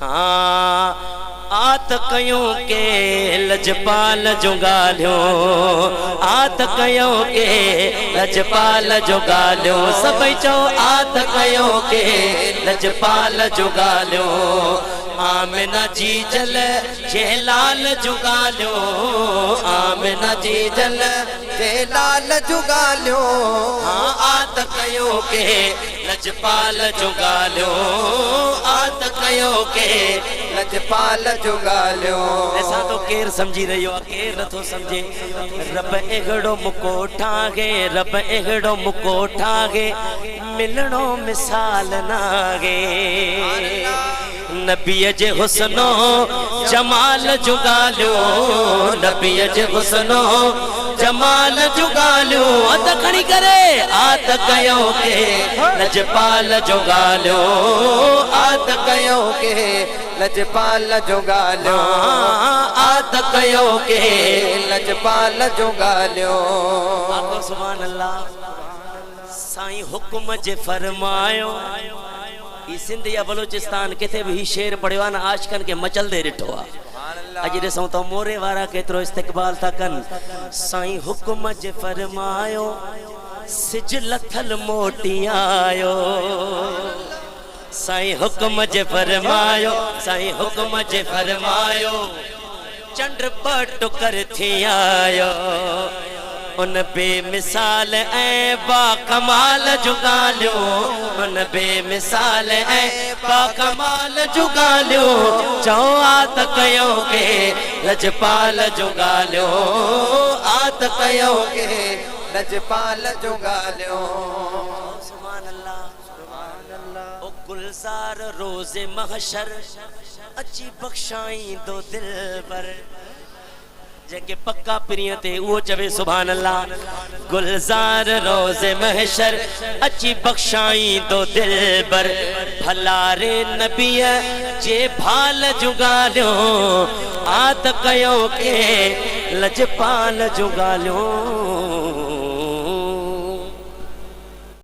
हाँ आत कयूं के लजपाल जो ॻाल्हियूं, आत कयूं के लजपाल जो ॻाल्हियूं, सभई चओ आत कयूं के लजपाल जो ॻाल्हियूं, आमिना जी जल जलाल जो ॻाल्हियूं, आमिना जी जल जलाल जो ॻाल्हियूं, हाँ आत कयूं के लजपाल जो ॻाल्हियूं, आत कयूं के लजपाल जो ॻाल्हियूं। ऐसा तो केर समझी रहियो आहे, केर नथो समझे। रब एगड़ो मुको ठागे, रब एगड़ो मुको ठागे, मिलणो मिसाल नागे, नबीअ जे हुस्नो जमाल जो ॻाल्हियूं, नबीअ जे हुस्नो जमाल जो ॻाल्हियूं, अध खणी करे आत कयूं के लजपाल जो ॻाल्हियूं, आत कयूं के लजपाल जो ॻाल्हियूं, आत कयूं के लजपाल जो ॻाल्हियूं। आखो सुभान अल्लाह। साईं हुक्म जे फरमायो, ई सिंध या बलूचिस्तान किथे भी शेर पढ़ियो आहे न, आशिकन के मचलदे ॾिठो आहे। अज ॾिसूं तो मोरे वारा केतिरो इस्तक़बाल था कनि। साईं हुक्म जे फरमायो, सिज लथल मोटी आयो, साईं हुक्म जे फरमायो, साईं हुक्म जे फरमायो, चंड पट कर थी आयो, उन बेमिसाल ऐं बाकमाल जो ॻाल्हियूं, उन बेमिसाल ऐं बाकमाल जो ॻाल्हियूं, चओ आत कयूं के लजपाल जो ॻाल्हियूं, आत कयूं के लजपाल जो ॻाल्हियूं। सुभान अल्लाह, सुभान अल्लाह। ओ गुलजार रोज़े महशर अची बख्शाई दो दिल पर, जेके पक्का प्रिय थे वो चवे सुभान अल्लाह। गुलजार रोज़े महशर अची बख्शाई दो दिल बर, भलारे नबीअ जे भाल जो ॻाल्हियूं, आत कयूं के लजपाल जो ॻाल्हियूं,